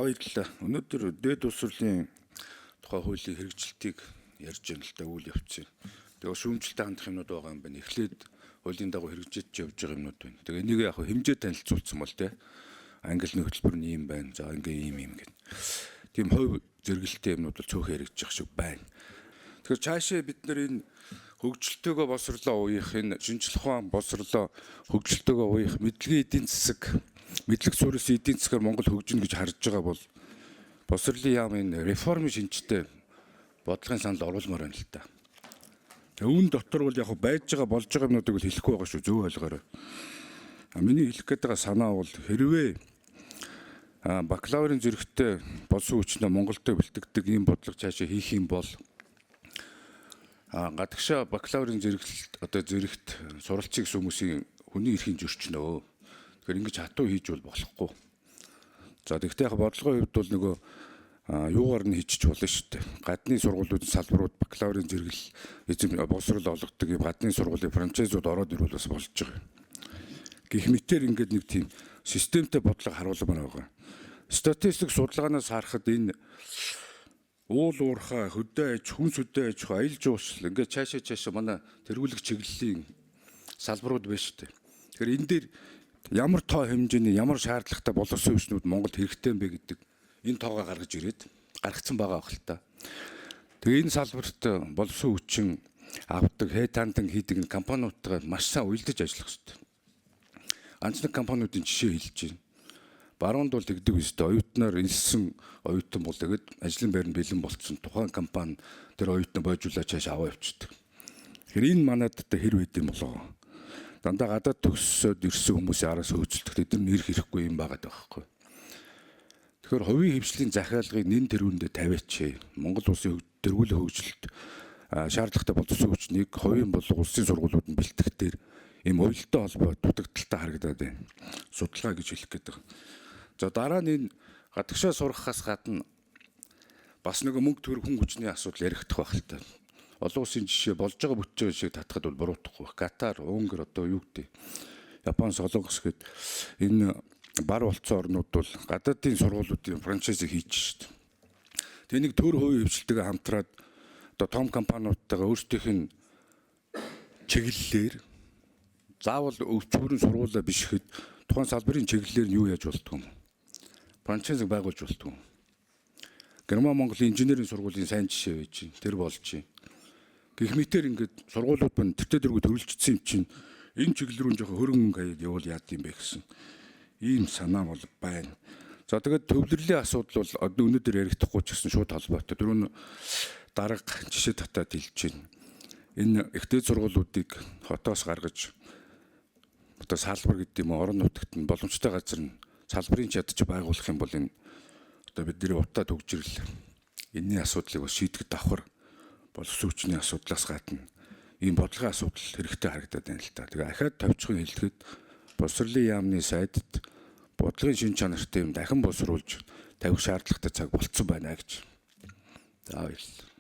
Баярлалаа. Өнөөдөр дээд усрлын тухай хуулийн хэрэгжилтийг ярьж байна л да үйл явцыг. Тэгээ шүүмжлэлтэй хандах юмнууд байгаа юм байна. Эхлээд хуулийн дагуу хэрэгжиж явж байгаа юмнууд байна. Тэгээ энийг яг хэмжээ танилцуулсан бол те англи хөтөлбөр нь юм байна. За ингээ юм гэдэг. Тийм хувь зэрэгэлтэй юмнууд бол цөөхөн хэрэгжих шиг байна. Тэгэхээр цаашаа бид нар энэ хөгжилтөөгөө боловсрлоо уух, энэ шинжлэх ухаан боловсрлоо хөгжилтөөгөө уух, мэдлэгийн эдийн засаг, мэдлэг суурьс эдийн засгаар Монгол хөгжинө гэж харж байгаа бол боловсрлын яам энэ реформ шинжтэй бодлогын санал оруулмаар байна л та. Үүн дотор бол яг байж байгаа болж байгаа юмнуудыг л хэлэхгүй байгаа шүү, зөв ойлгоорой. Миний хэлэх гээд байгаа санаа бол хэрвээ бакалаврын зэрэгтэй болсон хүчнээ Монголд бэлтгэдэг ийм бодлого цаашаа хийх юм бол гадагшаа бакалаврын зэрэгт суралцсан гэсэн хүмүүсийн хүний эрхийн зөрчнөө. Тэгэхээр ингэж хатуу хийж бол болохгүй. За тэгвэл яг бодлогын хувьд бол нөгөө юугаар нь хийчих болно шүү дээ. Гадны сургуулиудын салбарууд бакалаврын зэрэгэл эзэм боловсрол олгодог юм гадны сургуулийн франчайзууд ороод ирвэл бас болж байгаа. Гэх мэтээр ингээд нэг тийм системтэй бодлого харуулмаар байгаа. Статистик судалгаанаас харахад энэ уул уурхай, хөдөө аж, хүнс хөдөө аж ахуй, аялал жуулчлал ингээд цаашаа манай тэргүүлэх чиглэлийн салбарууд байна шүү дээ. Тэгэхээр энэ дээр ямар тоо хэмжээний ямар шаардлагатай боловсон хүчнүүд Монголд хэрэгтэй юм бэ гэдэг энэ тоогоо гаргаж ирээд гаргацсан байгаа хэл та. Тэгээ энэ салбарт боловсон хүчин авдаг, хэтаандан хийдэг компаниудтай маш сайн уялдаж ажиллах хэрэгтэй. Ганц нэг компаниудын жишээ хэлж байна. Баруунд бол тэгдэг үстэй оюутнаар элсэн оюутан бол тэгээд ажлын байранд бэлэн болцсон тухайн компани тэр оюутнаа бойжуулаад цааш аваа явчихдаг. Тэгэхээр энэ манайд хэр байд юм болоо. Дандаа гадаад төгссөд ирсэн хүмүүсийн араас хөөцөлдөх тэд нар нэр хэрэггүй юм байгаа байхгүй. Тэгэхээр хувийн хвшлийн захиалгыг нэн тэрүүндээ тавиач. Монгол улсын тэргүүлэх хөгжилт шаардлагатай боловсон хүчнийг хувийн болон улсын сургуулиуд нь бэлтгэх дээр ийм уялдаа холбоо дутагдaltaй харагдаад байна. Судалгаа гэж хэлэх гээд байгаа. За дараа нь энэ гадагшаа сурахаас гадна бас нэг мөнгө төр хүн хүчний асуудал яригдах байх л та. Олон улсын жишээ болж байгаа бүтцээ шиг татахад бол буруудахгүй. Катар, Унгар одоо юу гэдэг. Япон, Солонгос гээд энэ бар болцсон орнууд бол гадаадын сургуулиудын франчайзыг хийж шít. Тэгээ нэг төр хувийн хвшилтэйгээ хамтраад одоо том компаниудтайгаа өөрсдийнх нь чиглэлээр заавал өвчмөрийн сургуулаа биш хэд тухайн салбарын чиглэлээр нь юу яаж болдгоо юм. Франчайзыг байгуулж болдгоо. Герман Монголын инженерийн сургуулийн сайн жишээ байж байна. Тэр болж байна. Гэх мэтээр ингээд сургуулиуд байна. Тэртээ дэргүү төрөлжсөн юм чинь энэ чиглэл рүү жоохон хөрөнгө мөнгө хаяад явуул яад юм бэ гэсэн ийм санаа бол байна. За тэгээд төвлөрлийн асуудал бол өнөөдөр яригдахгүй ч гэсэн шууд холбоотой. Дөрөв дарга жишээ татаад хэлж байна. Энэ ихтэй сургуулиудыг хотоос гаргаж одоо салбар гэдэг юм орон нутагт нь боломжтой газар нь салбарын чадж байгуулах юм бол энэ одоо бидний утаа төгжрөл энэний асуудлыг бас шийдэх давхар боловсон хүчний асуудлаас гадна ийм бодлогын асуудал хэрэгтэй харагдаад байна л та. Тэгээ ахаад товчхон хэлэхэд боловсролын яамны сайдд бодлогын шин чанартай юм дахин боловсруулж тавих шаардлагатай цаг болцсон байна гэж. За баярлалаа.